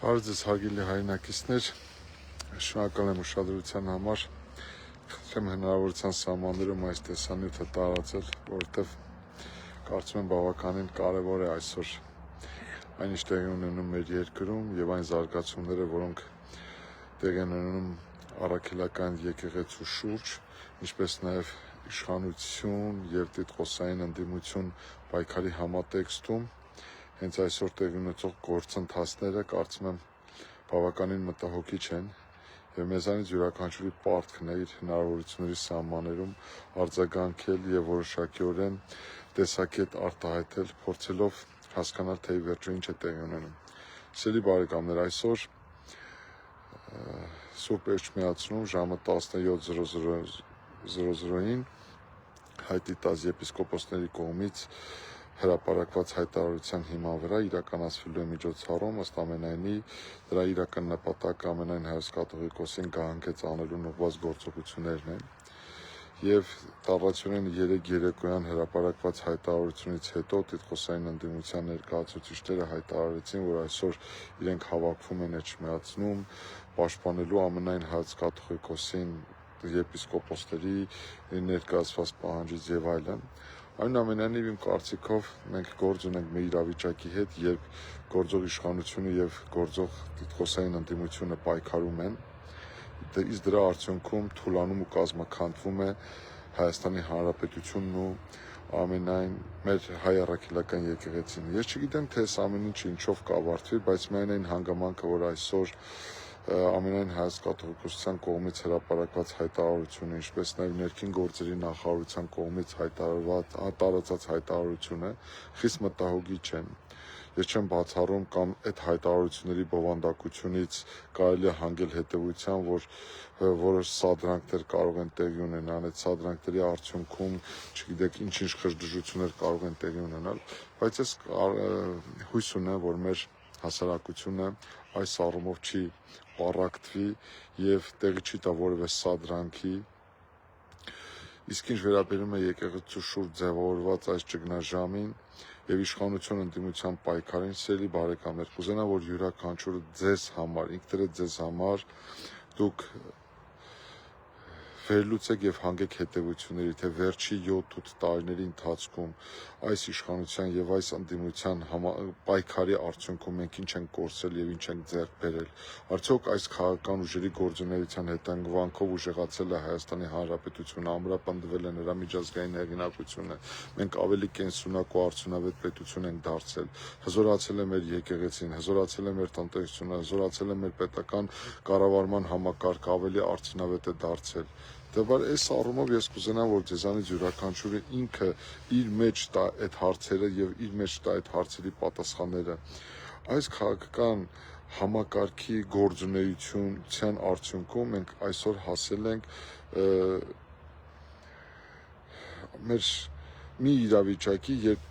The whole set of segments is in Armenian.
Բարև ձեզ հարգելի հայրենակիցներ, շնորհակալ եմ ուշադրության համար, խնդրեմ հնարավորության սահմաններում այս տեսանյութը տարածել, որովհետև կարծում եմ բավականին կարևոր է այսօր այն ինչ տեղի ունենում մեր երկրում եւ այն զարգացումները, որոնք տեղի են ունենում առաքելական եկեղեցու շուրջ, ինչպես նաեւ իշխանություն եւ տիտղոսային ընդդիմություն պայքարի համատեքստում հենց այսօր տեղի ունեցող գործընթացները կարծում եմ բավականին մտահոգիչ են եւ մեզանից յուրաքանչյուրի պարտքն է իր հնարավորությունների սահմաններում արձագանքել եւ որոշակիորեն տեսակետ արտահայտել, փորձելով հասկանալ թե ի վերջո ինչ է տեղի ունենում։ Սիրելի բարեկամներ, այսօր Սուրբ Էջմիածնում ժամը 17:00-ին Հայտի տազ եպիսկոպոսների կողմից հրապարակված հայտարարության հիման վրա իրականացվելու է միջոցառում, ըստ ամենայնի դրա իրական նպատակը ամենայն Հայոց կաթողիկոսին գահանքեց անելուն ուղղված գործողություններն են եւ տառացիորեն 3 երեկոյան հրապարակված հայտարարությունից հետո տիտղոսային ընդդիմության ներկայացուցիչները հայտարարեցին, որ այսօր իրենք հավաքվում են Էջմիածնում պաշտպանելու ամենայն Հայոց կաթողիկոսին եպիսկոպոսների ներկայացված պահանջից եւ այլն։ Այնուամենայնիվ իմ կարծիքով մենք գործ ունենք մի իրավիճակի հետ, երբ գործող իշխանությունը եւ գործող տիտղոսային ընդդիմությունը պայքարում են, իսկ դրա արդյունքում թուլանում ու կազմաքանդվում է Հայաստանի Հանրապետությունն ու ամենայն մեր հայ առաքելական եկեղեցին։ Ես չգիտեմ, թե այս ամեն ինչը ինչով կավարտվի, բայց միայն այն հանգամանքը, որ այսօր ամենայն Հայոց կաթողիկոսության կողմից հրապարակված հայտարարությունը, ինչպես նաև ներքին գործերի նախարարության կողմից տարածած հայտարարությունը խիստ մտահոգիչ են։ Ես չեմ բացառում կամ այդ հայտարարությունների բովանդակությունից կարելի է հանգել հետևության, որ որոշ սադրանքներ կարող են տեղի ունենալ, այդ սադրանքների արդյունքում, չգիտեք, ինչ-ինչ խժդժություններ կարող են տեղի ունենալ, բայց ես հույս ունեմ, որ մեր հասարակությունը այս առումով չի պառակտվի եւ տեղի չի տա որևէ սադրանքի։ Իսկ ինչ վերաբերում է եկեղեցու շուրջ ձևավորված այս ճգնաժամին եւ իշխանություն ընդդիմության պայքարին, սիրելի բարեկամներ, կուզենամ, որ յուրաքանչյուրը ձեզ համար, ինքներդ ձեզ համար դուք վերլուծեք եւ հանգեք հետեւությունների, թե վերջի 7-8 տարիների ընթացքում այս իշխանության եւ այս ընդդիմության պայքարի արդյունքում մենք ինչ ենք կորցրել եւ ինչ ենք ձեռք բերել։ Արդյոք այս քաղաքական ուժերի գործունեության հետագանքով ուժեղացել է Հայաստանի Հանրապետությունը, ամրապնդվել է նրա միջազգային հեղինակությունը, մենք ավելի կենսունակ ու արդյունավետ պետություն ենք դարձել, հզորացել է մեր եկեղեցին, հզորացել է մեր տնտեսությունը, հզորացել է մեր պետական կառավարման համակարգը, ավելի արդյունավետ է դարձել։ Դեպի այս առումով ես կուզենամ, որ ձեզանից յուրաքանչյուրը ինքը իր մեջ տա այդ հարցերը եւ իր մեջ տա այդ հարցերի պատասխանները։ Այս քաղաքական համակարգի գործունեության արդյունքում մենք այսօր հասել ենք մեր մի իրավիճակի, երբ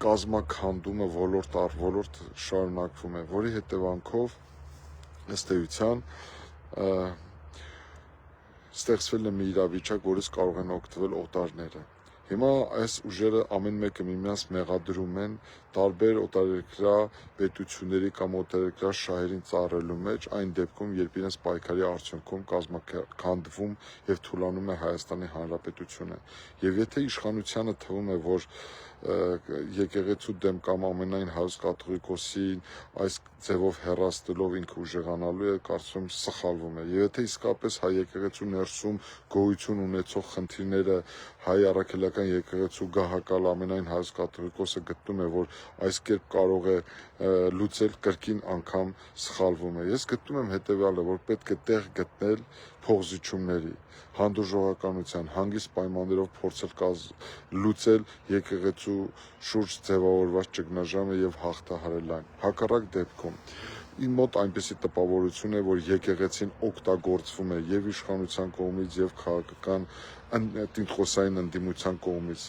կազմաքանդումը ոլորտ առ ոլորտ շարունակվում է, որի հետևանքով ըստ էության ստեղծվել է մի իրավիճակ, որից կարող են օգտվել օտարները։ Հիմա այս ուժերը ամեն մեկը միմյանց մեղադրում են տարբեր օտարերկրյա պետությունների կամ օտարերկրյա շահերին ծառայելու մեջ, այն դեպքում, երբ իրենց պայքարի արդյունքում կազմաքանդվում եւ թուլանում է Հայաստանի Հանրապետությունը։ Եվ եթե իշխանությանը թվում է, որ եկեղեցու դեմ կամ ամենայն Հայոց կաթողիկոսին այս ձևով հեռացնելով ինքը ուժեղանալու է, կարծում եմ սխալվում է։ Եվ եթե իսկապես հայ եկեղեցու ներսում գոյություն ունեցող խնդիրները հայ առաքելական եկեղեցու գահակալ ամենայն Հայոց կաթողիկոսը գտնում է, որ այս կերպ կարող է լուծել, կրկին անգամ սխալվում է։ Ես գտնում եմ հետեւյալը, որ պետք է տեղ գտնել փոխզիջումների, հանդուրժողականության, հանգիստ պայմաններով փորձել լուծել եկեղեցու շուրջ ձևավորված ճգնաժամը եւ հաղթահարել այն։ Հակառակ դեպքում իմ մոտ այնպեսի տպավորություն է, որ եկեղեցին օգտագործվում է եւ իշխանության կողմից եւ քաղաքական տիտղոսային ընդդիմության կողմից։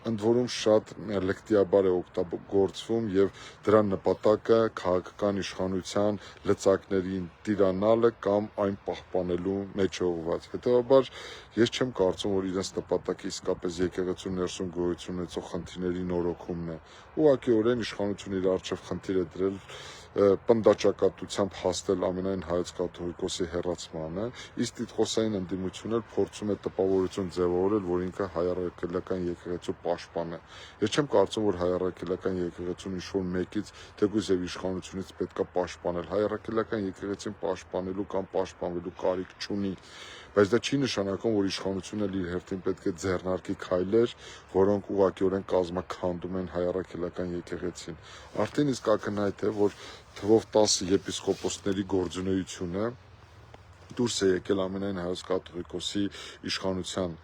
Ընդ որում շատ լկտիաբար է օգտագործվում եւ դրա նպատակը քաղաքական իշխանության լծակներին տիրանալը կամ այն պահպանելու մեջ է ուղղված։ Հետևաբար ես չեմ կարծում, որ իրենց նպատակը իսկապես եկեղեցու ներսում գոյություն ունեցող խնդիրների նորոգումն է։ Ուղղակիորեն իշխանությունը իր առջև խնդիր է դրել պնդաճակատությամբ հասնել ամենայն հայոց կաթողիկոսի հեռացմանը, իսկ տիտղոսային ընդդիմությունը փորձում է տպավորություն ձևավորել, որ ինքը հայ-առաքելական եկեղեցու պաշտպան է։ Ես չեմ կարծում, որ հայ-առաքելական եկեղեցուն ինչ-որ մեկից թեկուզ եւ իշխանությունից պետքա պաշտպանել։ Հայ-առաքելական եկեղեցին պաշտպանելու կամ պաշտպանվելու կարիք չունի, բայց դա չի նշանակում, որ իշխանությունը իր հերթին պետք է ձեռնարկի քայլեր, որոնք ուղղակիորեն կազմաքանդում են հայ-առաքելական եկեղեցին։ Արդեն իսկ ակնհայտ է, որ թվով 10 եպիսկոպոսների գործունեությունը դուրս է եկել ամենայն հայոց կաթողիկոսի իշխանության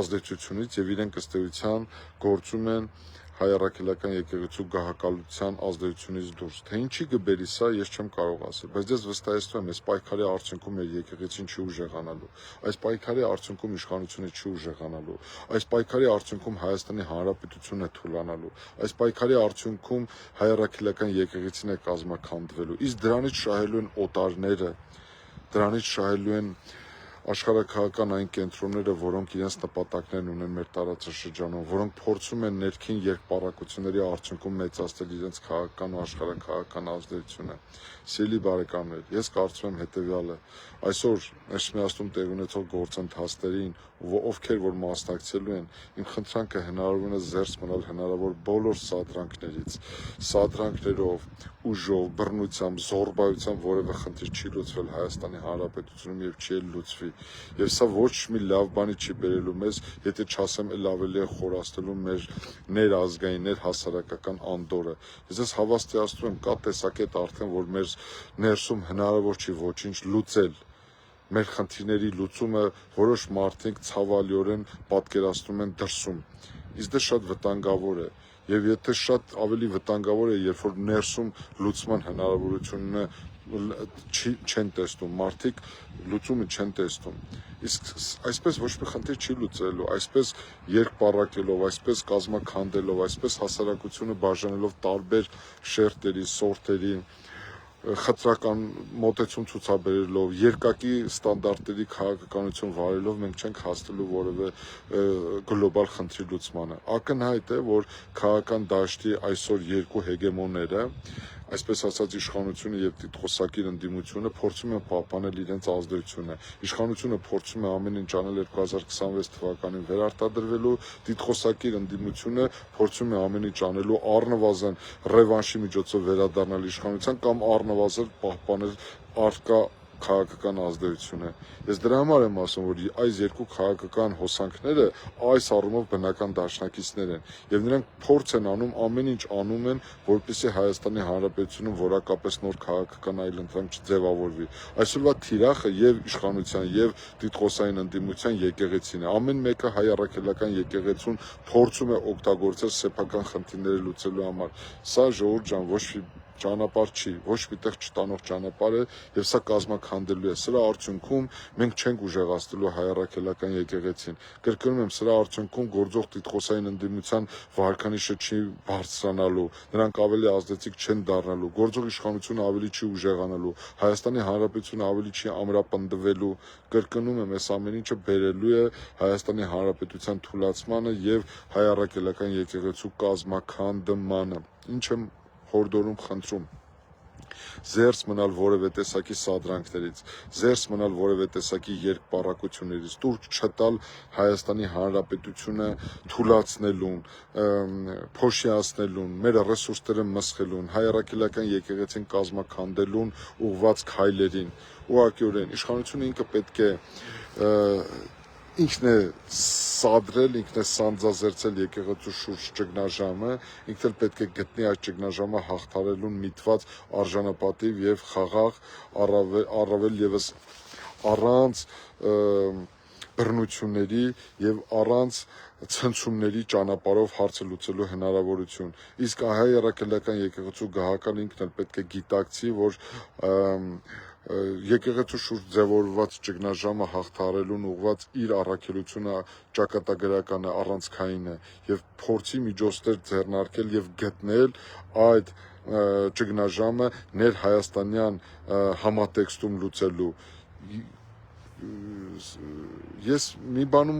ազդեցությունից եւ իրենք ըստ էության գործում են հայ-առաքելական եկեղեցու գահակալության ազդեցությունից դուրս։ Թե ինչի կբերի սա, ես չեմ կարող ասել, բայց ես վստահեցնում եմ, այս պայքարի արդյունքում մեր եկեղեցին չի ուժեղանալու, այս պայքարի արդյունքում իշխանությունը չի ուժեղանալու, այս պայքարի արդյունքում Հայաստանի Հանրապետությունն է թուլանալու, այս պայքարի արդյունքում հայ-առաքելական եկեղեցին է կազմաքանդվելու, իսկ դրանից շահելու են օտարները, դրանից շահելու են աշխարհաքաղաքական այն կենտրոնները, որոնք իրենց նպատակներն ունեն մեր տարածաշրջանում, որոնք փորձում են ներքին երկպառակությունների արդյունքում մեծացնել իրենց քաղաքական ու աշխարհաքաղաքական ազդեցությունը։ Սիրելի բարեկամներ, ես կարծում եմ հետևյալը. այսօր Էրմիածնում տեղի ունեցող գործընթացներին, ովքեր որ մասնակցելու են, իմ խնդրանքը հնարավորինս զերծ մնալ հնարավոր բոլոր սադրանքներով, ուժով, բռնությամբ, զոռբայությամբ որևէ խնդիր չի լուծվել Հայաստանի Հանրապետությունում եւ չի լուծվի։ Եվ սա ոչ մի լավ բանի չի բերելու մեզ, եթե չասեմ էլ ավելի է խորացնելու մեր ներազգային, ներհասարակական անդորը։ Ես հավաստիացնում եմ, կա տեսակետ արդեն, որ մեր ներսում հնարավոր չի ոչինչ լուծել։ Մեր խնդիրների լուծումը որոշ մարդիկ ցավալիորեն պատկերացնում են դրսում։ Իսկ դա շատ վտանգավոր է։ Եվ եթե շատ ավելի վտանգավոր է, երբ որ ներսում լուծման հնարավորությունը չեն տեսնում, մարդիկ լուծումը չեն տեսնում։ Իսկ այսպես ոչ մի խնդիր չի լուծելու, այսպես երկպառակելով, այսպես կազմաքանդելով, այսպես հասարակությունը բաժանելով տարբեր շերտերի, սորտերի, խտրական մոտեցում ցուցաբերելով, երկակի ստանդարտների քաղաքականություն վարելով մենք չենք հասնելու որևէ գլոբալ խնդրի լուծմանը։ Ակնհայտ է, որ քաղաքական դաշտի այսօր երկու հեգեմոնները, այսպես ասած իշխանությունը եւ տիտղոսակիր ընդդիմությունը փորձում են պահպանել իրենց ազդեցությունը։ Իշխանությունը փորձում է ամեն ինչ անել 2026 թվականին վերարտադրվելու, տիտղոսակիր ընդդիմությունը փորձում է ամեն ինչ անելու առնվազն ռևանշի միջոցով վերադառնալ իշխանության կամ առնվազն պահպանել արկա քաղաքական ազդեցությունը։ Ես դրա համար եմ ասում, որ այս երկու քաղաքական հոսանքները այս առումով բնական դաշնակիցներ են եւ նրանք փորձ են անում, ամեն ինչ անում են, որպեսզի Հայաստանի Հանրապետությունում որակապես նոր քաղաքական այլընտրանք չձևավորվի։ Այսօրվա թիրախը եւ իշխանության եւ տիտղոսային ընդդիմության եկեղեցին է։ Ամեն մեկը հայ-առաքելական եկեղեցուն փորձում է օգտագործել սեփական խնդիրները լուծելու համար։ Սա ժողովուրդ ջան ոչ մի ճանապարհ չի, ոչ միտեղ չտանող ճանապարհ է եւ սա կազմաքանդելու է։ Սրա արդյունքում մենք չենք ուժեղացնելու հայ-առաքելական եկեղեցին։ Կրկնում եմ, սրա արդյունքում գործող տիտղոսային ընդդիմության վարկանիշը չի բարձրանալու, նրանք ավելի ազդեցիկ չեն դառնալու, գործող իշխանությունը ավելի չի ուժեղանալու, Հայաստանի Հանրապետությունը ավելի չի ամրապնդվելու։ Կրկնում եմ, այս ամեն ինչը բերելու է Հայաստանի Հանրապետության թուլացմանը եւ հայ-առաքելական եկեղեցու կազմաքանդմանը։ Ինչ եմ հորդորում, խնդրում զերծ մնալ որևէ տեսակի սադրանքներից, զերծ մնալ որևէ տեսակի երկպառակություններից, տուրք չտալ Հայաստանի Հանրապետությունը թուլացնելուն, փոշիացնելուն, մեր ռեսուրսները մսխելուն, հայ-առաքելական եկեղեցին կազմաքանդելուն ուղղված քայլերին։ Ուղղակիորեն իշխանությունը ինքը պետք է ինքն է սադրել, ինքն է սանձազերծել եկեղեցու շուրջ ճգնաժամը, ինքն էլ պետք է գտնի այդ ճգնաժամը հաղթարելուն միտված արժանապատիվ եւ խաղաղ, առավել եւս առանց բռնությունների եւ առանց ցնցումների ճանապարհով հարցը լուծելու հնարավորություն։ Իսկ հայ առաքելական եկեղեցու գահական ինքն էլ պետք է գիտակցի, որ եկեղեցու շուրջ ձևավորված ճգնաժամը հաղթահարելուն ուղղված իր առաքելությունը ճակատագրական է, առանցքային է եւ փորձի միջոցներ ձեռնարկել եւ գտնել այդ ճգնաժամը ներհայաստանյան համատեքստում լուծելու։ Ես մի բանում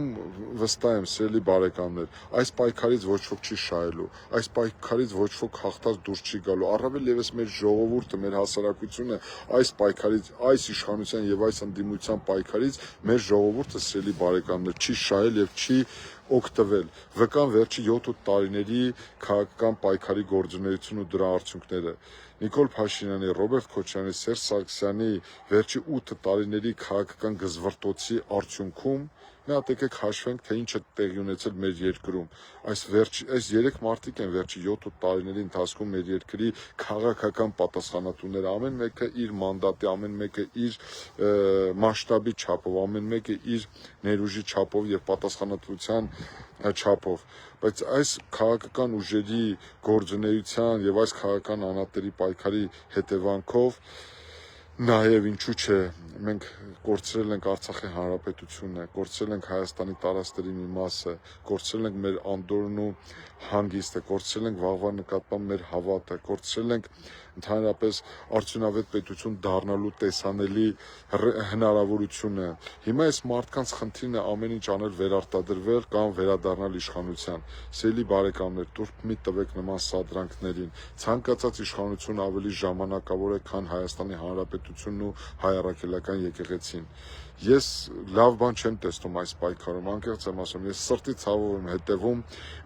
վստահ եմ, սիրելի բարեկամներ, այս պայքարից ոչ ոք չի շահելու, այս պայքարից ոչ ոք հաղթած դուրս չի գալու, առավել ևս մեր ժողովուրդը, մեր հասարակությունը այս պայքարից, այս իշխանության եւ այս ընդդիմության պայքարից մեր ժողովուրդը, սիրելի բարեկամներ, չի շահել եւ չի օգտվել։ Վկան վերջի 7-8 տարիների քաղաքական պայքարի գործունեությունը ու դրա արդյունքները։ Նիկոլ Փաշինյանի, Ռոբերտ Քոչարյանի, Սերժ Սարգսյանի վերջի 8 տարիների քաղաքական գզվռտոցի արդյունքում մի հատ եկեք հաշվենք, թե ինչ է տեղի ունեցել մեր երկրում։ Այս 3 մարդիկ են վերջի 7-8 տարիների ընթացքում մեր երկրի քաղաքական պատասխանատուները, ամեն մեկը իր մանդատի, ամեն մեկը իր մասշտաբի չափով, ամեն մեկը իր ներուժի չափով եւ պատասխանատվության չափով, բայց այս քաղաքական ուժերի գործունեության եւ այս քաղաքական անհատների պայքարի հետևանքով նաև ինչու՞ չէ, մենք կորցրել ենք Արցախի հանրապետությունը, կորցրել ենք Հայաստանի տարածքների մի մասը, կորցրել ենք մեր անդորրն ու հանգիստը, կորցրել ենք վաղվա նկատմամբ մեր հավատը, կորցրել ենք ընդհանրապես արդյունավետ պետություն դառնալու տեսանելի հնարավորությունը։ Հիմա այս մարդկանց խնդիրն է ամեն ինչ անել վերարտադրվել կամ վերադառնալ իշխանության։ Սիրելի բարեկամներ, տուրք մի տվեք նման սադրանքներին։ Ցանկացած իշխանություն ավելի ժամանակավոր է, քան Հայաստանի Հանրապետությունն ու հայ առաքելական եկեղեցին։ Ես լավ բան չեմ տեսնում այս պայքարում, անկեղծ եմ ասում, ես սրտի ցավով եմ հետևում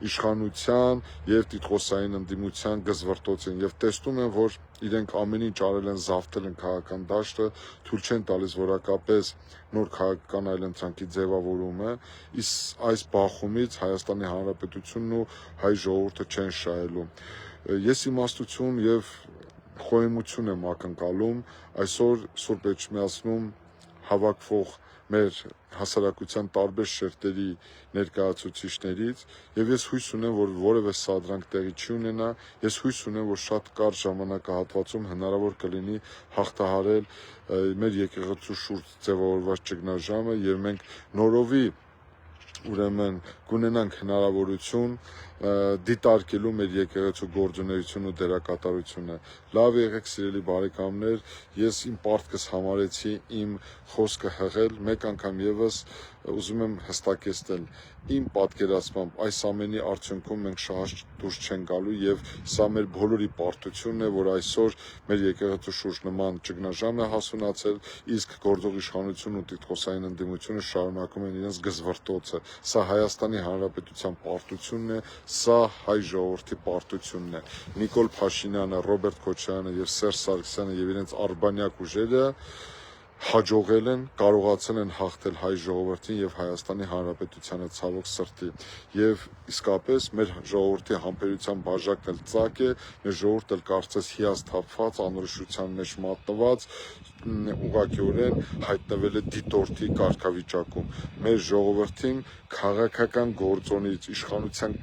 իշխանության եւ տիտղոսային ընդդիմության գզվռտոցին եւ տեսնում եմ, որ իրենք ամեն ինչ արել են, զավթել են քաղաքական դաշտը, թույլ չեն տալիս որակապես նոր քաղաքական այլընտրանքի ձևավորումը, իսկ այս բախումից Հայաստանի Հանրապետությունն ու հայ ժողովուրդը չեն շահելու։ Ես իմաստություն եւ խոհեմություն եմ ակնկալում այսօր Սուրբ Էջմիածնում հավաքվող մեր հասարակության տարբեր շերտերի ներկայացուցիչներից եւ ես հույս ունեմ, որ որևէ սադրանք տեղի չի ունենա, ես հույս ունեմ, որ շատ կարճ ժամանակահատվածում հնարավոր կլինի հաղթահարել մեր եկեղեցու շուրջ ձևավորված ճգնաժամը եւ մենք նորովի ուրեմն կունենանք հնարավորություն դիտարկելու մեր եկեղեցու գործունեությունը ու դերակատարությունը։ Լավ եղեք, սիրելի բարեկամներ, ես իմ պարտքս համարեցի իմ խոսքը հղել, մեկ անգամ եւս ուզում եմ հստակեցնել, իմ պատկերացմամբ այս ամենի արդյունքում մենք շահած դուրս չեն գալու եւ սա մեր բոլորի պարտությունն է, որ այսօր մեր եկեղեցու շուրջ նման ճգնաժամ է հասունացել, իսկ գործող իշխանությունն ու տիտղոսային ընդդիմությունը շարունակում են իրենց գզվռտոցը։ Սա Հայաստանի Հանրապետության պարտությունն է, սա հայ ժողովրդի պարտությունն է։ Նիկոլ Փաշինյանը, Ռոբերտ Քոչարյանը եւ Սերժ Սարգսյանը եւ իրենց արբանյակ ուժերը հաջողել են, կարողացել են հաղթել հայ ժողովրդին եւ Հայաստանի Հանրապետությանը ցավոք սրտի։ Եվ իսկապես մեր ժողովրդի համբերության բաժակն էլ ծակ է, մեր ժողովուրդը կարծես հիասթափված, անորոշության մեջ մատնված, ուղղակիորեն հայտնվել է դիտորդի կարգավիճակում։ Մեր ժողովրդին քաղաքական գործոնից, իշխանության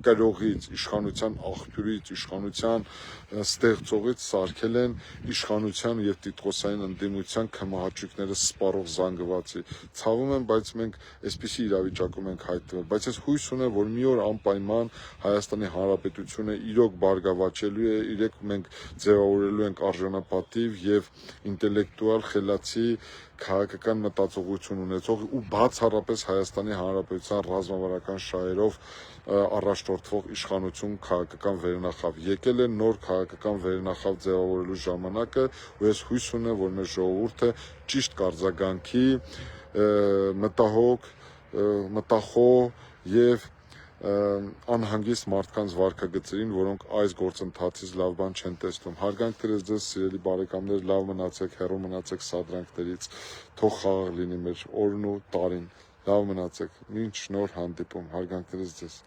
կրողից, իշխանության աղբյուրից, իշխանության ստեղծողից սարքել են իշխանության եւ տիտղոսային ընդդիմության քմահաճույքները սպառող զանգվածի։ Ցավում եմ, բայց մենք այսպիսի իրավիճակում ենք հայտնվել, բայց ես հույս ունեմ, որ մի օր անպայման Հայաստանի Հանրապետությունը իրոք բարգավաճելու է, իրենք մենք ձևավորելու ենք արժանապատիվ եւ ինտելեկտուալ խելացի քաղաքական մտածողություն ունեցող ու բացառապես Հայաստանի Հանրապետության ռազմավարական շահերով առաջնորդվող իշխանություն քաղաքական վերնախավ։ Եկել է նոր քաղաքական վերնախավ ձևավորելու ժամանակը, ու ես հույս ունեմ, որ մեր ժողովուրդը ճիշտ կարձագանքի, մտահոգ, մտախոհ եւ անհանգիստ մարդկանց վարքագծերին, որոնք այս գործընթացից լավ բան չեն տեսնում։ Հարգանք տերես ձեզ, սիրելի բարեկամներ, լավ մնացեք, հեռու մնացեք սադրանքներից, թող խաղաղ լինի մեր օրն ու տարին, լավ մնացեք, մինչ նոր հանդիպում, հարգանք տերես ձեզ։